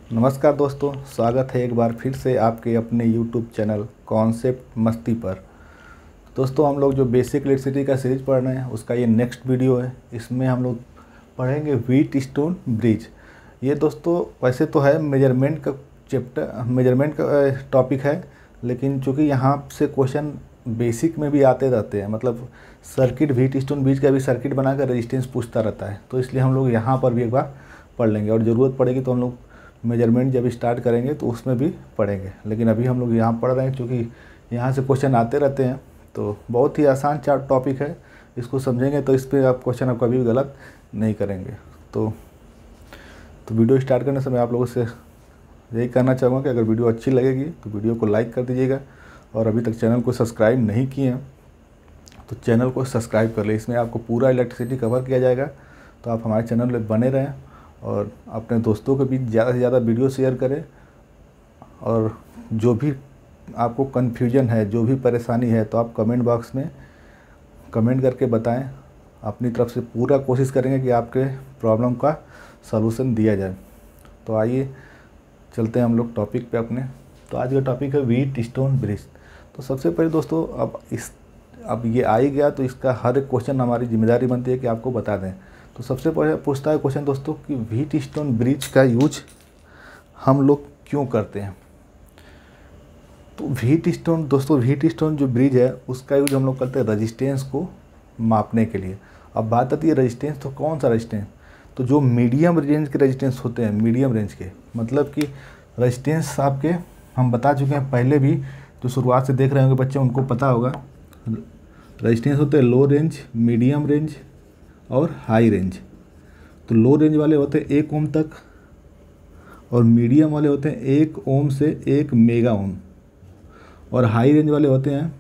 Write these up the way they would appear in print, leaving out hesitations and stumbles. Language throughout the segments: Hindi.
नमस्कार दोस्तों, स्वागत है एक बार फिर से आपके अपने YouTube चैनल कॉन्सेप्ट मस्ती पर। दोस्तों, हम लोग जो बेसिक इलेक्ट्रिसिटी का सीरीज पढ़ रहे हैं उसका ये नेक्स्ट वीडियो है। इसमें हम लोग पढ़ेंगे व्हीट स्टोन ब्रिज। ये दोस्तों वैसे तो है मेजरमेंट का चैप्टर, मेजरमेंट का टॉपिक है, लेकिन चूँकि यहाँ से क्वेश्चन बेसिक में भी आते रहते हैं, मतलब सर्किट व्हीट स्टोन ब्रिज का भी सर्किट बनाकर रेजिस्टेंस पूछता रहता है, तो इसलिए हम लोग यहाँ पर भी एक बार पढ़ लेंगे और ज़रूरत पड़ेगी तो हम लोग मेजरमेंट जब स्टार्ट करेंगे तो उसमें भी पढ़ेंगे। लेकिन अभी हम लोग यहाँ पढ़ रहे हैं क्योंकि यहाँ से क्वेश्चन आते रहते हैं, तो बहुत ही आसान टॉपिक है। इसको समझेंगे तो इस पर आप क्वेश्चन आप कभी भी गलत नहीं करेंगे। तो वीडियो स्टार्ट करने समय आप लोगों से यही कहना चाहूँगा कि अगर वीडियो अच्छी लगेगी तो वीडियो को लाइक कर दीजिएगा, और अभी तक चैनल को सब्सक्राइब नहीं किए हैं तो चैनल को सब्सक्राइब कर ले। इसमें आपको पूरा इलेक्ट्रिसिटी कवर किया जाएगा, तो आप हमारे चैनल में बने रहें और अपने दोस्तों के बीच ज़्यादा से ज़्यादा वीडियो शेयर करें। और जो भी आपको कन्फ्यूजन है, जो भी परेशानी है, तो आप कमेंट बॉक्स में कमेंट करके बताएं। अपनी तरफ से पूरा कोशिश करेंगे कि आपके प्रॉब्लम का सलूशन दिया जाए। तो आइए चलते हैं हम लोग टॉपिक पे अपने। तो आज का टॉपिक है व्हीट स्टोन ब्रिज। तो सबसे पहले दोस्तों अब ये आ ही गया तो इसका हर एक क्वेश्चन हमारी जिम्मेदारी बनती है कि आपको बता दें। तो सबसे पहले पूछता है क्वेश्चन दोस्तों कि व्हीट स्टोन ब्रिज का यूज हम लोग क्यों करते हैं। तो व्हीट स्टोन जो ब्रिज है उसका यूज हम लोग करते हैं रजिस्टेंस को मापने के लिए। अब बात आती है रजिस्टेंस, तो कौन सा रजिस्टेंस, तो जो मीडियम रेंज के रजिस्टेंस होते हैं, मीडियम रेंज के मतलब कि रजिस्टेंस आपके हम बता चुके हैं पहले भी, जो शुरुआत से देख रहे होंगे बच्चे उनको पता होगा। रजिस्टेंस होते हैं लो रेंज, मीडियम रेंज और हाई रेंज। तो लो रेंज वाले होते हैं 1 ओम तक, और मीडियम वाले होते हैं 1 ओम से 1 मेगा ओम, और हाई रेंज वाले होते हैं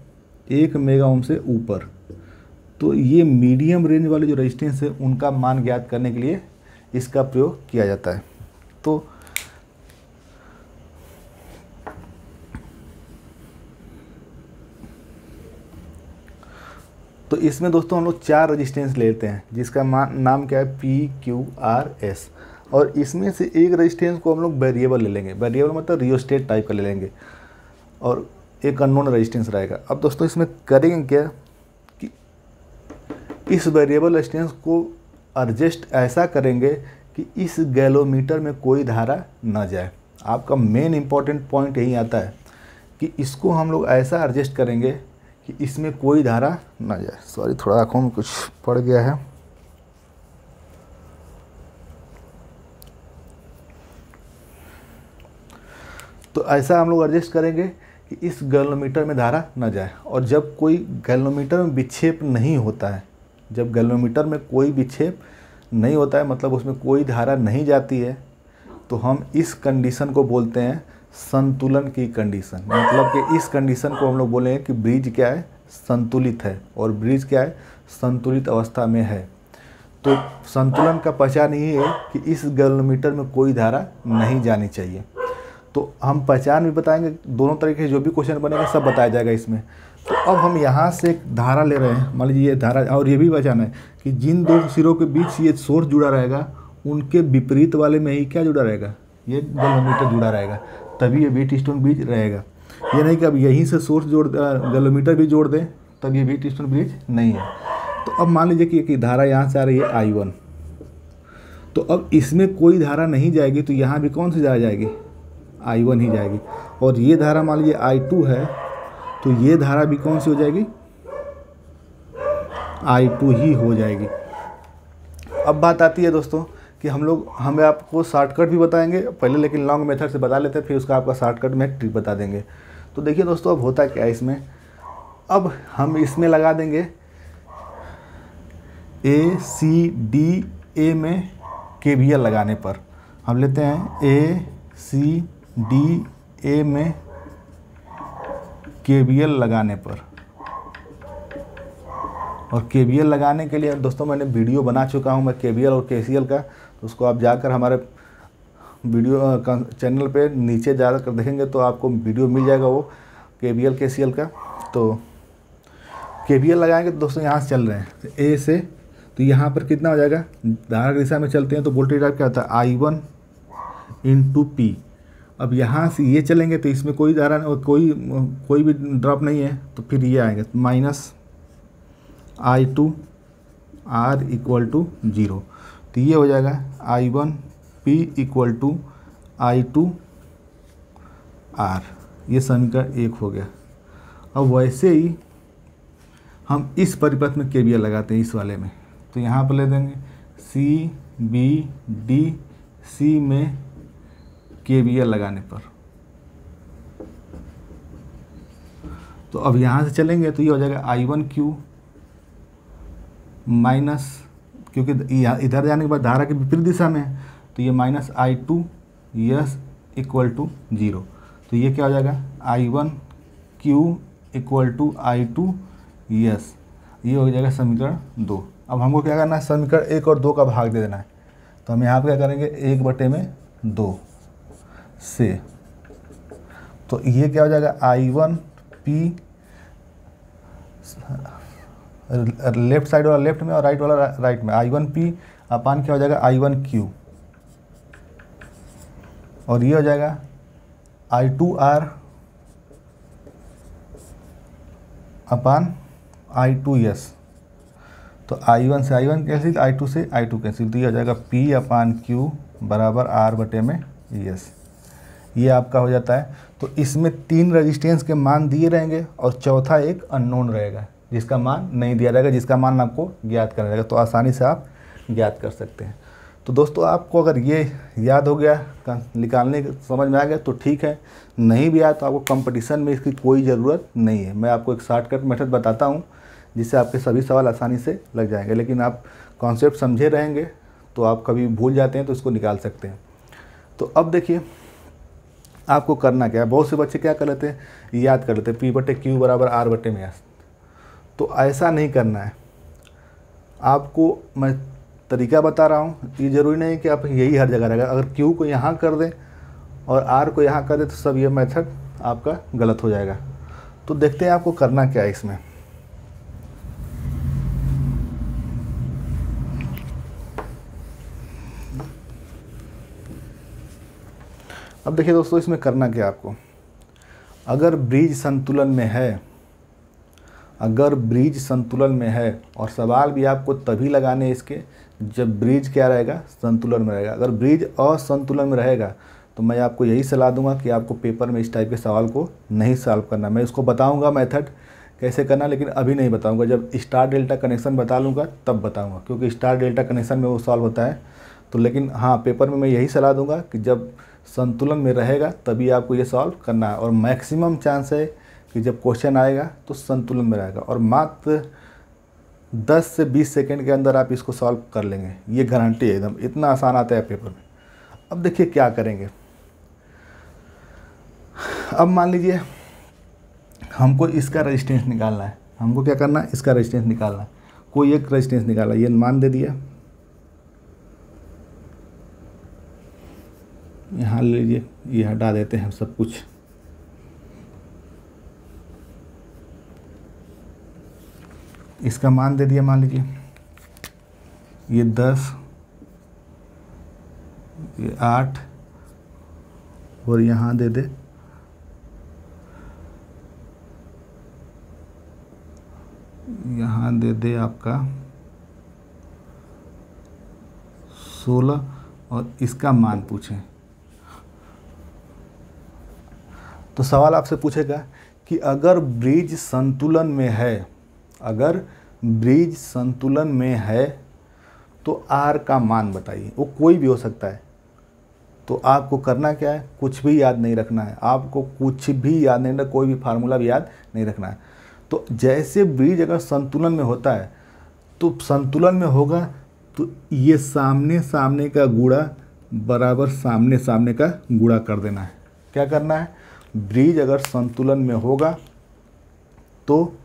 1 मेगा ओम से ऊपर। तो ये मीडियम रेंज वाले जो रेजिस्टेंस है उनका मान ज्ञात करने के लिए इसका प्रयोग किया जाता है। तो इसमें दोस्तों हम लोग 4 रेजिस्टेंस लेते हैं जिसका नाम क्या है, PQRS। और इसमें से एक रेजिस्टेंस को हम लोग वेरिएबल ले लेंगे, वेरिएबल मतलब रियोस्टेट टाइप का ले लेंगे, और एक अननोन रेजिस्टेंस रहेगा। अब दोस्तों इसमें करेंगे क्या कि इस वेरिएबल रेजिस्टेंस को एडजस्ट ऐसा करेंगे कि इस गैलोमीटर में कोई धारा न जाए। आपका मेन इंपॉर्टेंट पॉइंट यही आता है कि इसको हम लोग ऐसा एडजस्ट करेंगे कि इसमें कोई धारा ना जाए। सॉरी, थोड़ा आँखों में कुछ पड़ गया है। तो ऐसा हम लोग एडजस्ट करेंगे कि इस गैलोमीटर में धारा ना जाए। और जब कोई गैलोमीटर में विक्षेप नहीं होता है, जब गैलोमीटर में कोई विक्षेप नहीं होता है मतलब उसमें कोई धारा नहीं जाती है, तो हम इस कंडीशन को बोलते हैं संतुलन की कंडीशन। मतलब कि इस कंडीशन को हम लोग बोलेंगे कि ब्रिज क्या है, संतुलित है, और ब्रिज क्या है, संतुलित अवस्था में है। तो संतुलन का पहचान यही है कि इस गैलोमीटर में कोई धारा नहीं जानी चाहिए। तो हम पहचान भी बताएंगे, दोनों तरीके से जो भी क्वेश्चन बनेगा सब बताया जाएगा इसमें। तो अब हम यहाँ से एक धारा ले रहे हैं, मान लीजिए ये धारा, और ये भी पहचान है कि जिन 2 सिरों के बीच ये सोर्स जुड़ा रहेगा उनके विपरीत वाले में ही क्या जुड़ा रहेगा, ये गैलोमीटर जुड़ा रहेगा, तभी ये व्हीट स्टोन ब्रिज रहेगा। ये नहीं कि अब यहीं से सोर्स गैलोमीटर भी जोड़ दें तब ये व्हीट स्टोन ब्रिज नहीं है। तो अब मान लीजिए कि धारा यहाँ से आ रही है I1, तो अब इसमें कोई धारा नहीं जाएगी, तो यहाँ भी कौन सी धारा जाएगी, I1 ही जाएगी। और ये धारा मान लीजिए I2 है, तो ये धारा भी कौन सी हो जाएगी, I2 ही हो जाएगी। अब बात आती है दोस्तों कि हमें आपको शॉर्टकट भी बताएंगे पहले, लेकिन लॉन्ग मेथड से बता लेते हैं, फिर उसका आपका शॉर्टकट में ट्रिक बता देंगे। तो देखिए दोस्तों, अब होता क्या है इसमें, अब हम इसमें लगा देंगे ACDA में KVL लगाने पर। हम लेते हैं ACDA में KVL लगाने पर। और KVL लगाने के लिए दोस्तों मैंने वीडियो बना चुका हूं मैं KVL और KCL का, तो उसको आप जाकर हमारे वीडियो चैनल पे नीचे जाकर देखेंगे तो आपको वीडियो मिल जाएगा वो KVL KCL का। तो KVL लगाएंगे तो दोस्तों यहाँ से चल रहे हैं तो A से, तो यहाँ पर कितना हो जाएगा, धारा की दिशा में चलते हैं तो वोल्टेज ड्रॉप क्या होता है, I1 इंटू पी। अब यहाँ से ये चलेंगे तो इसमें कोई धारा कोई भी ड्रॉप नहीं है, तो फिर ये आएंगे minus I2 R equal to 0। तो ये हो जाएगा I1 P equal to I2 R। ये समीकरण 1 हो गया। अब वैसे ही हम इस परिपथ में KVL लगाते हैं इस वाले में, तो यहाँ पर ले देंगे C B D C में KVL लगाने पर। तो अब यहाँ से चलेंगे तो ये हो जाएगा I1Q माइनस, क्योंकि इधर जाने के बाद धारा की विपरीत दिशा में है, तो ये minus I2 yes equal to 0। तो ये क्या हो जाएगा I1Q equal to I2 yes. ये हो जाएगा समीकरण 2। अब हमको क्या करना है, समीकरण 1 और 2 का भाग दे देना है। तो हम यहाँ पे क्या करेंगे 1/2 से, तो ये क्या हो जाएगा I1 P लेफ्ट साइड वाला लेफ्ट में और राइट वाला राइट में, I1 P अपान क्या हो जाएगा I1Q, और ये हो जाएगा I2 R अपान I2 यस। तो I1 से I1 कैंसिल, I2 से I2 कैंसिल, तो ये हो जाएगा P अपान Q बराबर R/यस। ये आपका हो जाता है। तो इसमें 3 रेजिस्टेंस के मान दिए रहेंगे और चौथा एक अननोन रहेगा जिसका मान नहीं दिया रहेगा, जिसका मान आपको ज्ञात करना रहेगा। तो आसानी से आप ज्ञात कर सकते हैं। तो दोस्तों आपको अगर ये याद हो गया, निकालने समझ में आ गया तो ठीक है, नहीं भी आया तो आपको कंपटीशन में इसकी कोई ज़रूरत नहीं है। मैं आपको एक शॉर्टकट मेथड बताता हूँ जिससे आपके सभी सवाल आसानी से लग जाएंगे, लेकिन आप कॉन्सेप्ट समझे रहेंगे तो आप कभी भूल जाते हैं तो इसको निकाल सकते हैं। तो अब देखिए आपको करना क्या है। बहुत से बच्चे क्या कर लेते हैं, याद कर लेते हैं P/Q बराबर R/S। तो ऐसा नहीं करना है। आपको मैं तरीका बता रहा हूँ, ये ज़रूरी नहीं कि आप यही हर जगह रहेगा। अगर Q को यहाँ कर दें और R को यहाँ कर दें तो सब ये मेथड आपका गलत हो जाएगा। तो देखते हैं आपको करना क्या है इसमें। अब देखिए दोस्तों इसमें करना क्या आपको, अगर ब्रिज संतुलन में है, अगर ब्रिज संतुलन में है, और सवाल भी आपको तभी लगाने इसके जब ब्रिज क्या रहेगा, संतुलन में रहेगा। अगर ब्रिज असंतुलन में रहेगा तो मैं आपको यही सलाह दूंगा कि आपको पेपर में इस टाइप के सवाल को नहीं सॉल्व करना। मैं उसको बताऊंगा मेथड कैसे करना, लेकिन अभी नहीं बताऊंगा। जब स्टार डेल्टा कनेक्शन बता लूँगा तब बताऊँगा, क्योंकि स्टार डेल्टा कनेक्शन में वो सॉल्व होता है। तो लेकिन हाँ, पेपर में मैं यही सलाह दूंगा कि जब संतुलन में रहेगा तभी आपको ये सॉल्व करना है, और मैक्सिमम चांस है कि जब क्वेश्चन आएगा तो संतुलन में रहेगा, और मात्र 10 से 20 सेकंड के अंदर आप इसको सॉल्व कर लेंगे। ये गारंटी है, एकदम इतना आसान आता है पेपर में। अब देखिए क्या करेंगे। अब मान लीजिए हमको इसका रेजिस्टेंस निकालना है। हमको क्या करना है, इसका रेजिस्टेंस निकालना है। कोई एक रेजिस्टेंस निकाला, ये मान दे दिया, यहाँ ले लीजिए, ये हटा देते हैं सब कुछ। इसका मान दे दिया, मान लीजिए ये 10, ये 8, और यहाँ दे दे आपका 16, और इसका मान पूछें। तो सवाल आपसे पूछेगा कि अगर ब्रिज संतुलन में है, अगर ब्रिज संतुलन में है तो R का मान बताइए। वो कोई भी हो सकता है। तो आपको करना क्या है, कुछ भी याद नहीं रखना है। आपको कुछ भी याद नहीं रखना, कोई भी फार्मूला भी याद नहीं रखना है। तो जैसे ब्रिज अगर संतुलन में होता है तो संतुलन में होगा तो ये सामने सामने का गुणा बराबर सामने सामने का गुणा कर देना है। क्या करना है, ब्रिज अगर संतुलन में होगा तो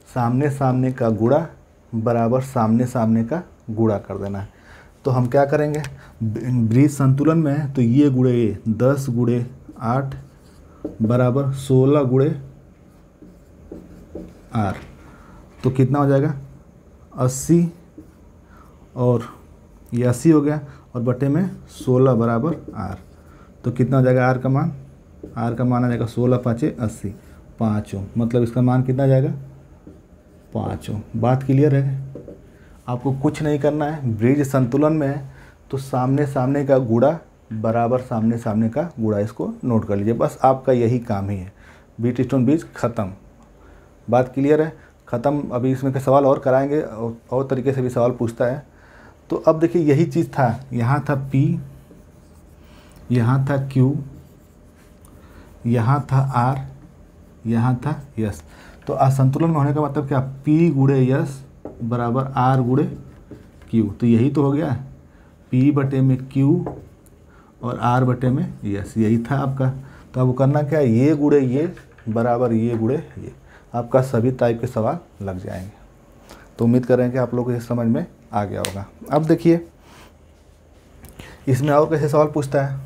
सामने सामने का गुणा बराबर सामने सामने का गुणा कर देना है। तो हम क्या करेंगे, ब्रिज संतुलन में है तो ये गुणे ये 10 गुणे 8 बराबर 16 गुणे R। तो कितना हो जाएगा 80, और ये 80 हो गया, और बटे में 16 बराबर R। तो कितना हो जाएगा आर का मान? आर का मान आ जाएगा 16 पाँचे 80, 5 ओम। मतलब इसका मान कितना आ जाएगा? 5 ओम। बात क्लियर है? आपको कुछ नहीं करना है, ब्रिज संतुलन में है तो सामने सामने का गुणा बराबर सामने सामने का गुणा, इसको नोट कर लीजिए। बस आपका यही काम ही है। व्हीटस्टोन ब्रिज ख़त्म। बात क्लियर है? ख़त्म। अभी इसमें के सवाल और कराएंगे और तरीके से भी सवाल पूछता है। तो अब देखिए यही चीज़ था, यहाँ था P, यहाँ था Q, यहाँ था R, यहाँ था S। तो असंतुलन में होने का मतलब क्या? P गुणे S बराबर R गुणे Q। तो यही तो हो गया, P बटे में Q और R बटे में S, यही था आपका। तो आपको करना क्या है? ये गुणे ये बराबर ये गुणे ये। आपका सभी टाइप के सवाल लग जाएंगे। तो उम्मीद कर रहे हैं कि आप लोगों को ये समझ में आ गया होगा। अब देखिए इसमें और कैसे सवाल पूछता है।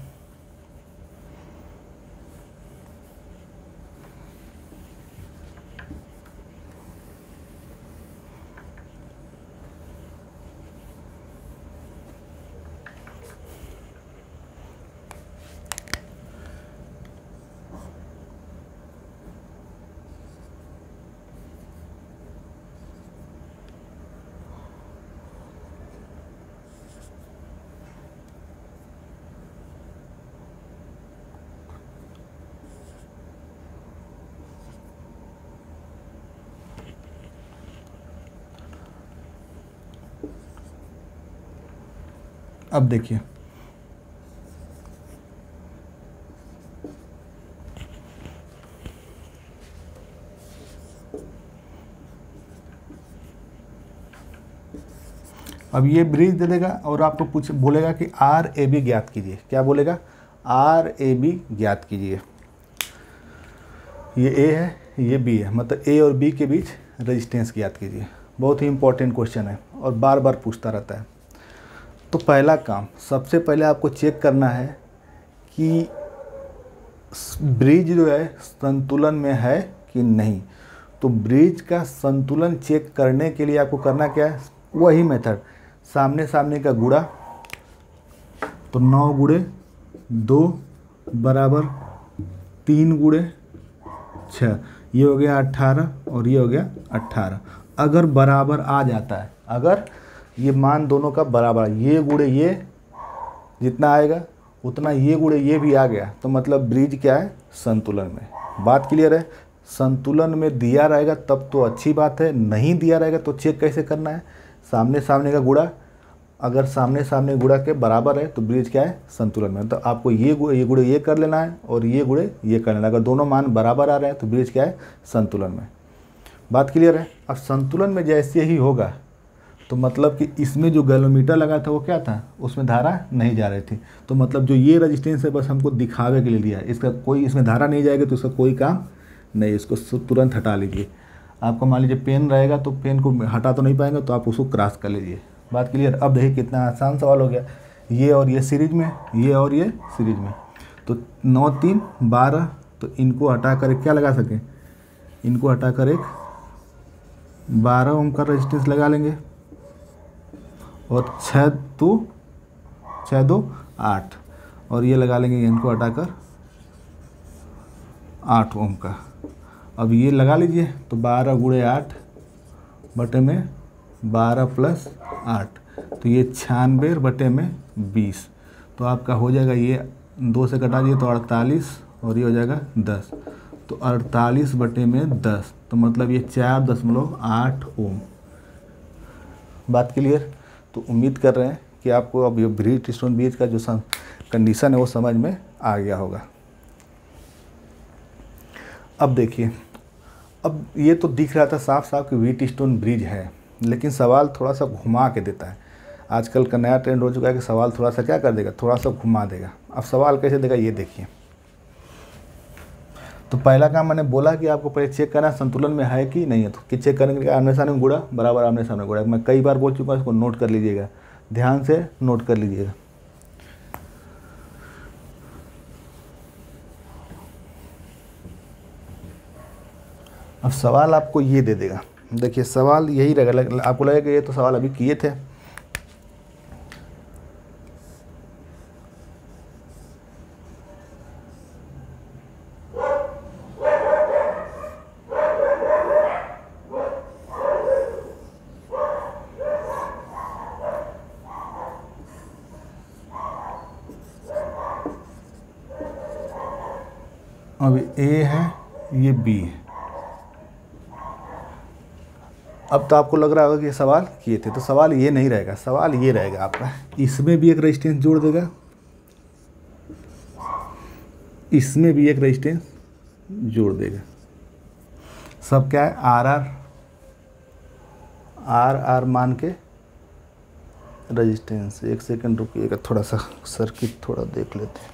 अब देखिए अब ये ब्रिज दे देगा और आपको बोलेगा कि आर ए बी ज्ञात कीजिए। क्या बोलेगा? आर ए बी ज्ञात कीजिए। ये ए है, ये बी है, मतलब ए और बी के बीच रेजिस्टेंस ज्ञात कीजिए। बहुत ही इंपॉर्टेंट क्वेश्चन है और बार बार पूछता रहता है। तो पहला काम, सबसे पहले आपको चेक करना है कि ब्रिज जो है संतुलन में है कि नहीं। तो ब्रिज का संतुलन चेक करने के लिए आपको करना क्या है? वही मेथड, सामने सामने का गुणा। तो 9 गुणे 2 बराबर 3 गुणे 6, ये हो गया 18 और ये हो गया 18। अगर बराबर आ जाता है, अगर ये मान दोनों का बराबर, ये गुणे ये जितना आएगा उतना ये गुणे ये भी आ गया, तो मतलब ब्रिज क्या है? संतुलन में। बात क्लियर है? संतुलन में दिया रहेगा तब तो अच्छी बात है, नहीं दिया रहेगा तो चेक कैसे करना है? सामने सामने का गुणा, अगर सामने सामने गुणा के बराबर है तो ब्रिज क्या है? संतुलन में। तो आपको ये गुणे ये कर लेना है और ये गुणे ये कर लेना है। अगर दोनों मान बराबर आ रहे हैं तो ब्रिज क्या है? संतुलन में। बात क्लियर है? अब संतुलन में जैसे ही होगा तो मतलब कि इसमें जो गैलोमीटर लगा था वो क्या था? उसमें धारा नहीं जा रही थी। तो मतलब जो ये रजिस्टेंस है बस हमको दिखावे के लिए लिया है, इसका कोई, इसमें धारा नहीं जाएगी तो इसका कोई काम नहीं, इसको तुरंत हटा लीजिए। आपको मान लीजिए पेन रहेगा तो पेन को हटा तो नहीं पाएंगे, तो आप उसको क्रॉस कर लीजिए। बात क्लियर? अब देखिए कितना आसान सवाल हो गया। ये और ये सीरीज में, ये और ये सीरीज में, तो 9 3 12, तो इनको हटा कर क्या लगा सकें? इनको हटा कर एक 12 ओम का रेजिस्टेंस लगा लेंगे और 6 2 8, और ये लगा लेंगे इनको हटाकर 8 ओम का। अब ये लगा लीजिए तो 12 गुणे 8 बटे में 12 प्लस 8, तो ये 96 बटे में 20। तो आपका हो जाएगा, ये 2 से कटा दिए तो 48 और ये हो जाएगा 10, तो 48 बटे में 10, तो मतलब ये 4.8 ओम। बात क्लियर? तो उम्मीद कर रहे हैं कि आपको अब ये व्हीटस्टोन ब्रिज का जो कंडीशन है वो समझ में आ गया होगा। अब देखिए, अब ये तो दिख रहा था साफ साफ कि व्हीटस्टोन ब्रिज है, लेकिन सवाल थोड़ा सा घुमा के देता है। आजकल का नया ट्रेंड हो चुका है कि सवाल थोड़ा सा क्या कर देगा? थोड़ा सा घुमा देगा। अब सवाल कैसे देगा ये देखिए। तो पहला काम मैंने बोला कि आपको पहले चेक करना संतुलन में है कि नहीं है। तो कि चेक करने के लिए आमने सामने गुणा बराबर आमने सामने गुणा, मैं कई बार बोल चुका हूँ, इसको नोट कर लीजिएगा, ध्यान से नोट कर लीजिएगा। अब सवाल आपको ये दे देगा, देखिए सवाल यही रहेगा, आपको लगेगा कि ये तो सवाल अभी किए थे। अब ए है, ये बी है। अब तो आपको लग रहा होगा कि ये सवाल किए थे, तो सवाल ये नहीं रहेगा, सवाल ये रहेगा आपका, इसमें भी एक रेजिस्टेंस जोड़ देगा, इसमें भी एक रेजिस्टेंस जोड़ देगा। सब क्या है, आर आर मान के रेजिस्टेंस। एक सेकंड रुकिएगा, थोड़ा सा सर्किट थोड़ा देख लेते हैं।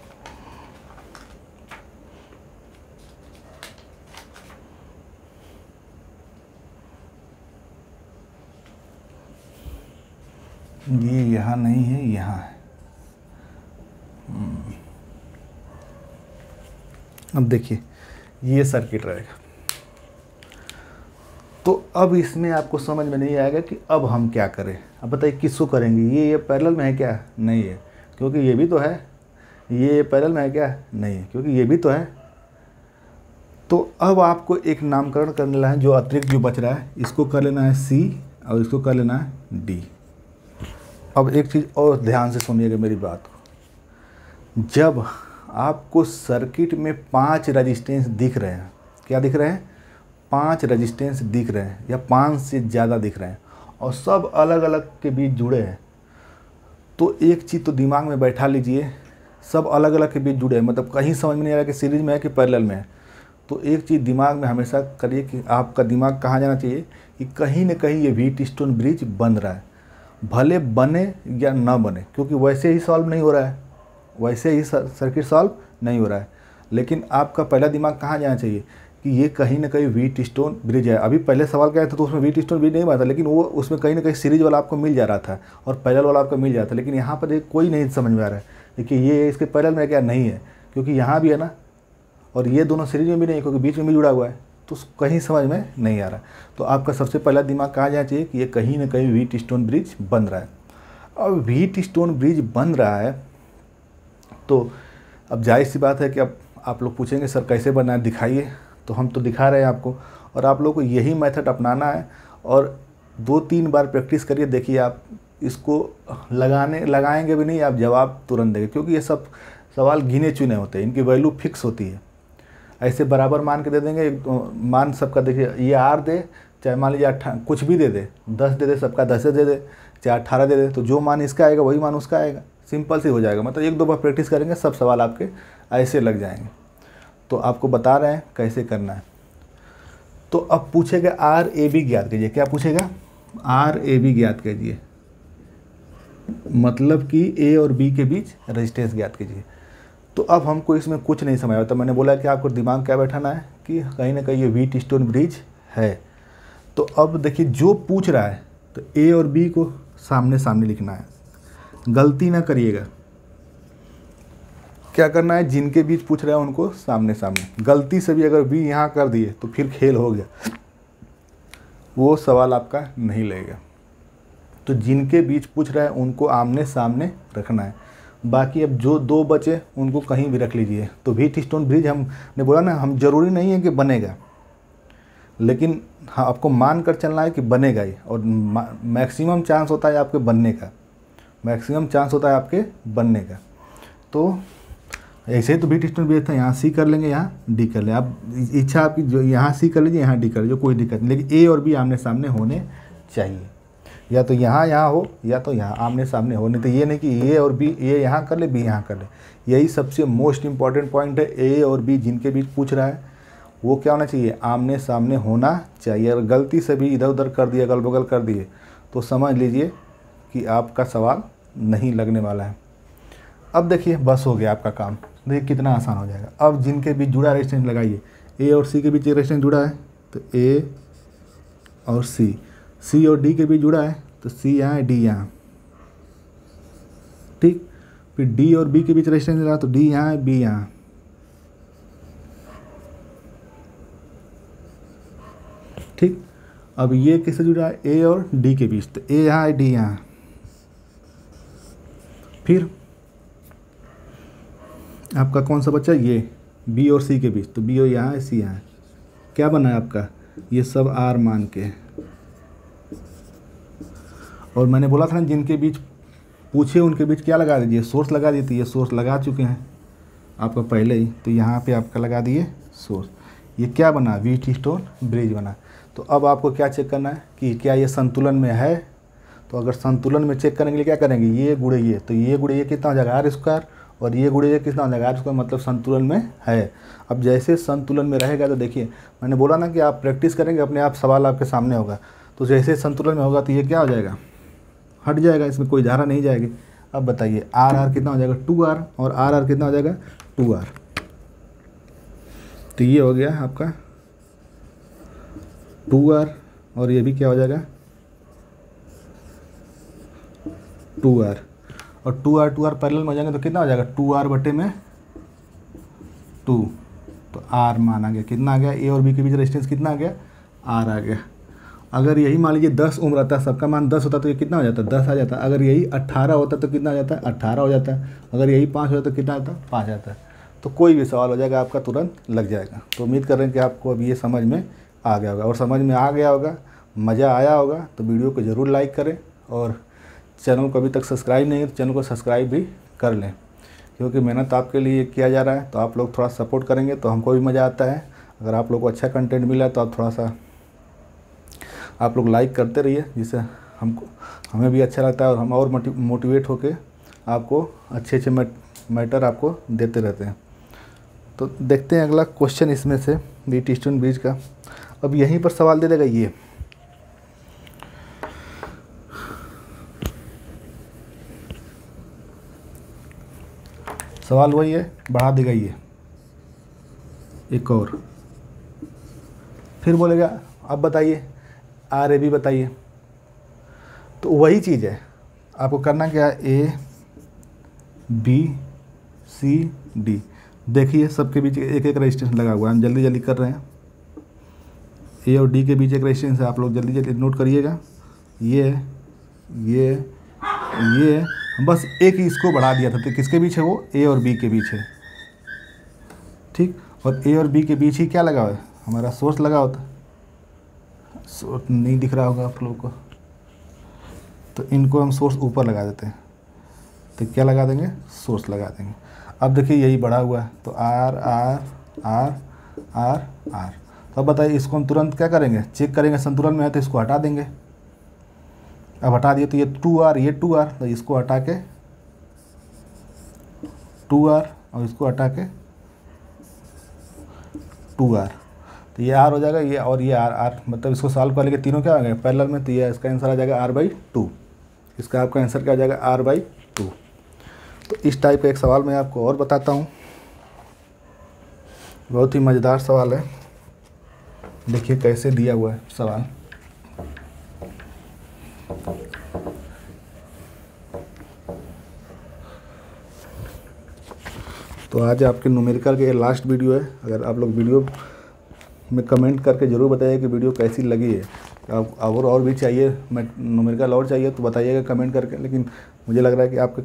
ये यहाँ नहीं है, यहाँ है। अब देखिए ये सर्किट रहेगा। तो अब इसमें आपको समझ में नहीं आएगा कि अब हम क्या करें। अब बताइए किसको करेंगे, ये पैरेलल में है क्या, नहीं है, क्योंकि ये भी तो है। ये पैरेलल में है क्या, नहीं है, क्योंकि ये भी तो है। तो अब आपको एक नामकरण करना है, जो अतिरिक्त जो बच रहा है इसको कर लेना है सी और इसको कर लेना है डी। अब एक चीज़ और ध्यान से सुनिएगा मेरी बात को, जब आपको सर्किट में 5 रेजिस्टेंस दिख रहे हैं, क्या दिख रहे हैं, 5 रेजिस्टेंस दिख रहे हैं या 5 से ज़्यादा दिख रहे हैं और सब अलग अलग के बीच जुड़े हैं, तो एक चीज़ तो दिमाग में बैठा लीजिए, सब अलग अलग के बीच जुड़े हैं, मतलब कहीं समझ में नहीं आ रहा कि सीरीज में है कि पैरेलल में है। तो एक चीज़ दिमाग में हमेशा करिए कि आपका दिमाग कहाँ जाना चाहिए कि कहीं ना कहीं ये व्हीटस्टोन ब्रिज बन रहा है, भले बने या ना बने, क्योंकि वैसे ही सॉल्व नहीं हो रहा है, वैसे ही सर्किट सॉल्व नहीं हो रहा है। लेकिन आपका पहला दिमाग कहाँ जाना चाहिए कि ये कहीं ना कहीं व्हीटस्टोन ब्रिज है। अभी पहले सवाल क्या था तो उसमें व्हीटस्टोन ब्रिज नहीं बना था, लेकिन वो उसमें कहीं ना कहीं सीरीज वाला आपको मिल जा रहा था और पैरेलल वाला आपको मिल जाता था। लेकिन यहाँ पर कोई नहीं समझ में आ रहा है देखिए ये इसके पैरेलल में क्या, नहीं है, क्योंकि यहाँ भी है ना और ये दोनों सीरीज में भी नहीं, क्योंकि बीच में भी जुड़ा हुआ है, तो कहीं समझ में नहीं आ रहा। तो आपका सबसे पहला दिमाग कहाँ जाना चाहिए कि ये कहीं ना कहीं व्हीटस्टोन ब्रिज बन रहा है। अब व्हीटस्टोन ब्रिज बन रहा है तो अब जाहिर सी बात है कि अब आप लोग पूछेंगे सर कैसे बना है, दिखाइए। तो हम तो दिखा रहे हैं आपको, और आप लोग को यही मेथड अपनाना है और 2-3 बार प्रैक्टिस करिए। देखिए आप इसको लगाएंगे भी नहीं, आप जवाब तुरंत देंगे, क्योंकि ये सब सवाल गिने चुने होते हैं, इनकी वैल्यू फिक्स होती है। ऐसे बराबर मान के दे देंगे, मान सबका देखिए, ये आर दे, चाहे मान लीजिए कुछ भी दे दे, 10 दे दे, सबका 10 दे दे, चाहे 18 दे दे, तो जो मान इसका आएगा वही मान उसका आएगा, सिंपल सी हो जाएगा। मतलब 1-2 बार प्रैक्टिस करेंगे सब सवाल आपके ऐसे लग जाएंगे। तो आपको बता रहे हैं कैसे करना है। तो अब पूछेगा आर ए बी ज्ञात कीजिए, क्या पूछेगा, आर ए बी ज्ञात कीजिए, मतलब कि ए और बी के बीच रेजिस्टेंस ज्ञात कीजिए। तो अब हमको इसमें कुछ नहीं समझ आया, तो मैंने बोला कि आपको दिमाग क्या बैठाना है कि कहीं ना कहीं ये व्हीटस्टोन ब्रिज है। तो अब देखिए जो पूछ रहा है तो ए और बी को सामने सामने लिखना है, गलती ना करिएगा। क्या करना है, जिनके बीच पूछ रहा है उनको सामने सामने, गलती से भी अगर बी यहाँ कर दिए तो फिर खेल हो गया, वो सवाल आपका नहीं लगेगा। तो जिनके बीच पूछ रहा है उनको आमने सामने रखना है। बाकी अब जो 2 बचे उनको कहीं भी रख लीजिए। तो व्हीटस्टोन ब्रिज हमने बोला ना, हम जरूरी नहीं है कि बनेगा, लेकिन हाँ आपको मान कर चलना है कि बनेगा ही, और मैक्सिमम चांस होता है आपके बनने का, मैक्सिमम चांस होता है आपके बनने का। तो ऐसे ही तो व्हीटस्टोन ब्रिज था, यहाँ सी कर लेंगे, यहाँ डी कर लें। आप इच्छा आपकी जो यहाँ सी कर लीजिए, यहाँ डी कर लीजिए, कोई दिक्कत नहीं, लेकिन ए और बी आमने सामने होने चाहिए, या तो यहाँ हो या तो यहाँ आमने सामने हो। नहीं तो ये नहीं कि ए और बी, ए यहाँ कर ले बी यहाँ कर ले। यही सबसे मोस्ट इंपॉर्टेंट पॉइंट है, ए और बी जिनके बीच पूछ रहा है वो क्या होना चाहिए, आमने सामने होना चाहिए। अगर गलती से भी इधर उधर कर दिए, अगल बगल कर दिए, तो समझ लीजिए कि आपका सवाल नहीं लगने वाला है। अब देखिए बस हो गया आपका काम, देखिए कितना आसान हो जाएगा। अब जिनके बीच जुड़ा रेजिस्टेंस लगाइए, ए और सी के बीच रेजिस्टेंस जुड़ा है तो ए और सी और डी के बीच जुड़ा है तो सी यहाँ डी यहाँ, ठीक। फिर डी और बी के बीच रेजिस्टेंस लगा तो डी यहाँ है बी यहाँ, ठीक। अब ये किससे जुड़ा है, ए और डी के बीच, तो ए यहाँ है डी यहाँ। फिर आपका कौन सा बच्चा, ये बी और सी के बीच, तो बी और यहाँ है सी यहाँ है। क्या बना है आपका, ये सब आर मान के। और मैंने बोला था ना जिनके बीच पूछे उनके बीच क्या लगा दीजिए, सोर्स लगा दीजिए। ये सोर्स लगा चुके हैं, आपका पहले ही, तो यहाँ पे आपका लगा दिए सोर्स। ये क्या बना, व्हीटस्टोन ब्रिज बना। तो अब आपको क्या चेक करना है कि क्या ये संतुलन में है। तो अगर संतुलन में चेक करने के लिए क्या करेंगे, ये गुणे ये, तो ये गुणे ये कितना हो जाएगा आर स्क्वायर, और ये गुणे ये कितना हो जाएगा आर स्क्वायर, मतलब संतुलन में है। अब जैसे संतुलन में रहेगा तो देखिए मैंने बोला ना कि आप प्रैक्टिस करेंगे अपने आप सवाल आपके सामने होगा। तो जैसे संतुलन में होगा तो ये क्या हो जाएगा, हट जाएगा, इसमें कोई धारा नहीं जाएगी। अब बताइए आर आर कितना हो जाएगा 2r, और आर आर कितना हो जाएगा 2r। तो ये हो गया आपका 2r, और ये भी क्या हो जाएगा 2r, और 2r पैरेलल में हो जाएंगे तो कितना हो जाएगा 2r बटे में 2। तो r माना गया, कितना आ गया, ए और बी के बीच रेजिस्टेंस कितना आ गया, r आ गया। अगर यही मान लीजिए 10 ओम रहता है, सबका मान 10 होता तो ये कितना हो जाता, 10 आ जाता। अगर यही 18 होता तो कितना आ जाता, 18 हो जाता। अगर यही 5 होता तो कितना आता, 5 आता। तो कोई भी सवाल हो जाएगा आपका तुरंत लग जाएगा। तो उम्मीद कर रहे हैं कि आपको अब ये समझ में आ गया होगा, और समझ में आ गया होगा, मज़ा आया होगा। तो वीडियो को ज़रूर लाइक करें, और चैनल को अभी तक सब्सक्राइब नहीं है तो चैनल को सब्सक्राइब भी कर लें, क्योंकि मेहनत आपके लिए किया जा रहा है। तो आप लोग थोड़ा सपोर्ट करेंगे तो हमको भी मज़ा आता है। अगर आप लोग को अच्छा कंटेंट मिला तो आप थोड़ा सा आप लोग लाइक करते रहिए, जिससे हमें भी अच्छा लगता है, और हम और मोटिवेट होके आपको अच्छे अच्छे मैटर आपको देते रहते हैं। तो देखते हैं अगला क्वेश्चन इसमें से व्हीटस्टोन ब्रिज का। अब यहीं पर सवाल दे देगा ये, सवाल वही है, बढ़ा देगा ये एक और, फिर बोलेगा अब बताइए आर ए बी बताइए। तो वही चीज़ है, आपको करना क्या है, ए बी सी डी। देखिए सबके बीच एक एक रेजिस्टेंस लगा हुआ है, हम जल्दी जल्दी कर रहे हैं। ए और डी के बीच एक रेजिस्टेंस है, आप लोग जल्दी जल्दी नोट करिएगा। ये हम बस एक ही इसको बढ़ा दिया था, तो किसके बीच है वो, ए और बी के बीच है, ठीक। और ए और बी के बीच ही क्या लगा हुआ है, हमारा सोर्स लगा होता। सोर्स नहीं दिख रहा होगा आप लोगों को, तो इनको हम सोर्स ऊपर लगा देते हैं। तो क्या लगा देंगे, सोर्स लगा देंगे। अब देखिए यही बढ़ा हुआ है, तो आर आर आर आर आर। तो अब बताइए इसको हम तुरंत क्या करेंगे, चेक करेंगे संतुलन में है तो इसको हटा देंगे। अब हटा दिए तो ये 2r, ये 2r, तो इसको हटा के 2r, और इसको हटा के 2r, तो ये r हो जाएगा, ये और ये r, मतलब इसको सॉल्व कर लेंगे, तीनों क्या हो गए पैरेलल में। तो ये इसका आंसर आ जाएगा r/2। इसका आपका आंसर क्या आ जाएगा, r/2। तो इस टाइप का एक सवाल मैं आपको और बताता हूँ, बहुत ही मज़ेदार सवाल है। देखिए कैसे दिया हुआ है सवाल। तो आज आपके न्यूमेरिकल के लास्ट वीडियो है। अगर आप लोग वीडियो में कमेंट करके ज़रूर बताइए कि वीडियो कैसी लगी है। आप और भी चाहिए, मैं न्यूमेरिकल और चाहिए तो बताइएगा कमेंट करके। लेकिन मुझे लग रहा है कि आपका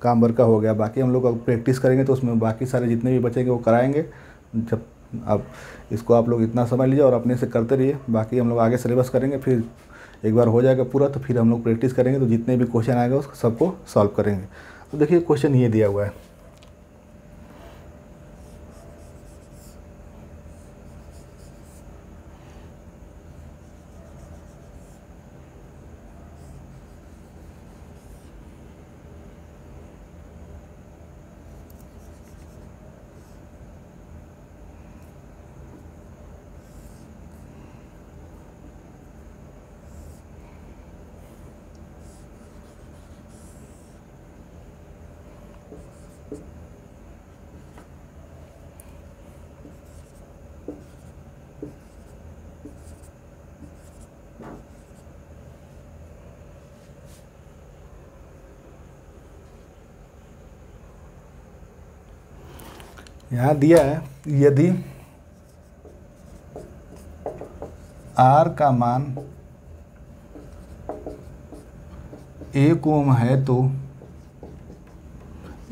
काम भर का हो गया। बाकी हम लोग प्रैक्टिस करेंगे तो उसमें बाकी सारे जितने भी बचेंगे वो कराएंगे। जब आप इसको आप लोग इतना समझ लीजिए और अपने से करते रहिए। बाकी हम लोग आगे सिलेबस करेंगे, फिर एक बार हो जाएगा पूरा तो फिर हम लोग प्रैक्टिस करेंगे, तो जितने भी क्वेश्चन आएगा उसको सबको सॉल्व करेंगे। तो देखिए क्वेश्चन ये दिया हुआ है, यहाँ दिया है यदि R का मान 1 ओम है तो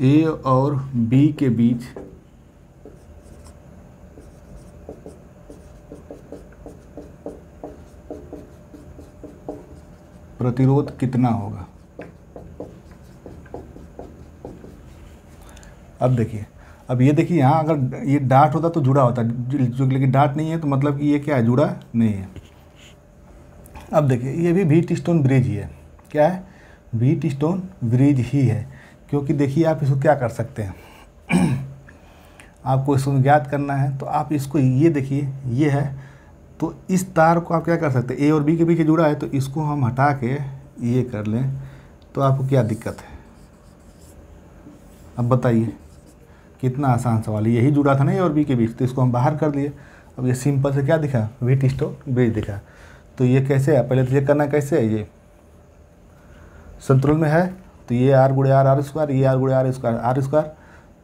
A और B के बीच प्रतिरोध कितना होगा। अब देखिए अब ये देखिए यहाँ अगर ये डाट होता तो जुड़ा होता, जो लेकिन डाट नहीं है तो मतलब कि ये क्या है, जुड़ा नहीं है। अब देखिए ये भी व्हीटस्टोन ब्रिज ही है, क्या है, व्हीटस्टोन ब्रिज ही है। क्योंकि देखिए आप इसको क्या कर सकते हैं आपको इसको ज्ञात करना है तो आप इसको, ये देखिए ये है, तो इस तार को आप क्या कर सकते हैं, ए और बी के बीच जुड़ा है तो इसको हम हटा के ये कर लें तो आपको क्या दिक्कत है। अब बताइए कितना आसान सवाल है, यही जुड़ा था ना ए और बी के बीच, तो इसको हम बाहर कर दिए। अब ये सिंपल से क्या दिखा, व्हीटस्टोन ब्रिज दिखा। तो ये कैसे है, पहले तो ये करना कैसे है, ये संतुलन में है तो ये आर गुणे आर आर स्क्वायर, ये आर गुणे आर स्क्वायर आर स्क्वायर,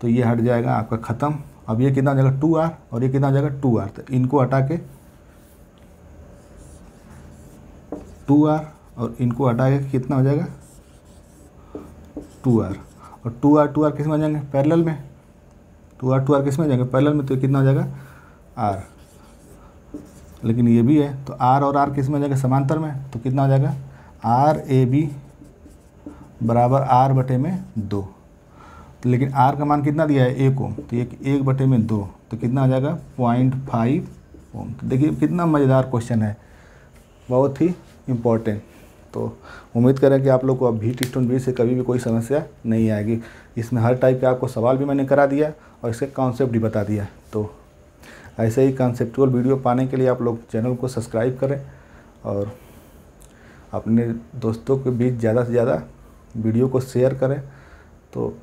तो ये हट जाएगा आपका ख़त्म। अब ये कितना हो जाएगा 2r और ये कितना हो जाएगा 2r, तो इनको हटा के 2r और इनको हटा के कितना हो जाएगा 2r, और 2r किस में आ जाएंगे, पैरेलल में, 2r किस में आ जाएंगे, पैरेलल में, तो कितना हो जाएगा r। लेकिन ये भी है तो r और r किस में आ जाएगा, समांतर में, तो कितना हो जाएगा RAB बराबर r/2। लेकिन r का मान कितना दिया है, 1 ओम, तो ये 1/2 तो कितना आ जाएगा 0.5 ओम। तो देखिए कितना मज़ेदार क्वेश्चन है, बहुत ही इम्पोर्टेंट। तो उम्मीद करें कि आप लोग को अब व्हीटस्टोन ब्रिज से कभी भी कोई समस्या नहीं आएगी। इसमें हर टाइप के आपको सवाल भी मैंने करा दिया और इसके कॉन्सेप्ट भी बता दिया। तो ऐसे ही कॉन्सेप्चुअल वीडियो पाने के लिए आप लोग चैनल को सब्सक्राइब करें और अपने दोस्तों के बीच ज़्यादा से ज़्यादा वीडियो को शेयर करें। तो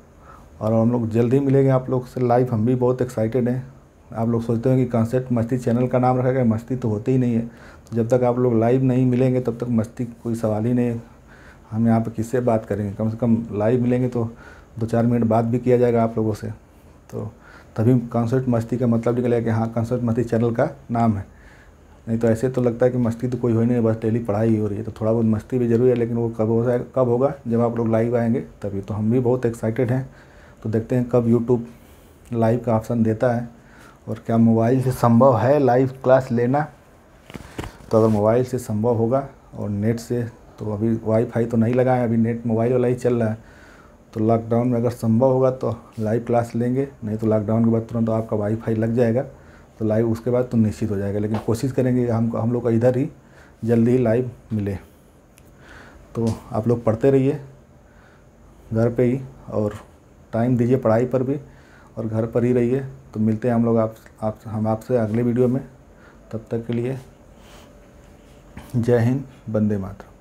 और हम लोग जल्दी मिलेंगे आप लोग से लाइव, हम भी बहुत एक्साइटेड हैं। आप लोग सोचते हैं कि कॉन्सेप्ट मस्ती चैनल का नाम रखा गया, मस्ती तो होती ही नहीं है। तो जब तक आप लोग लाइव नहीं मिलेंगे तब तक मस्ती कोई सवाल ही नहीं है। हम यहाँ पे किससे बात करेंगे, कम से कम लाइव मिलेंगे तो 2-4 मिनट बात भी किया जाएगा आप लोगों से, तो तभी कॉन्सेप्ट मस्ती का मतलब निकलेगा कि हाँ कॉन्सेप्ट मस्ती चैनल का नाम है। नहीं तो ऐसे तो लगता है कि मस्ती तो कोई हो ही नहीं है, बस डेली पढ़ाई ही हो रही है। तो थोड़ा बहुत मस्ती भी ज़रूरी है, लेकिन वो कब होगा जब आप लोग लाइव आएंगे तभी। तो हम भी बहुत एक्साइटेड हैं, तो देखते हैं कब यूट्यूब लाइव का ऑप्शन देता है और क्या मोबाइल से संभव है लाइव क्लास लेना। तो अगर मोबाइल से संभव होगा और नेट से, तो अभी वाईफाई तो नहीं लगा है, अभी नेट मोबाइल वाला ही चल रहा है। तो लॉकडाउन में अगर संभव होगा तो लाइव क्लास लेंगे, नहीं तो लॉकडाउन के बाद तुरंत आपका वाईफाई लग जाएगा तो लाइव उसके बाद तो निश्चित हो जाएगा। लेकिन कोशिश करेंगे हम लोग का इधर ही जल्दी ही लाइव मिले। तो आप लोग पढ़ते रहिए घर पे ही और टाइम दीजिए पढ़ाई पर भी, और घर पर ही रहिए। तो मिलते हैं हम लोग हम आपसे अगले वीडियो में। तब तक के लिए जय हिंद, वंदे मातरम।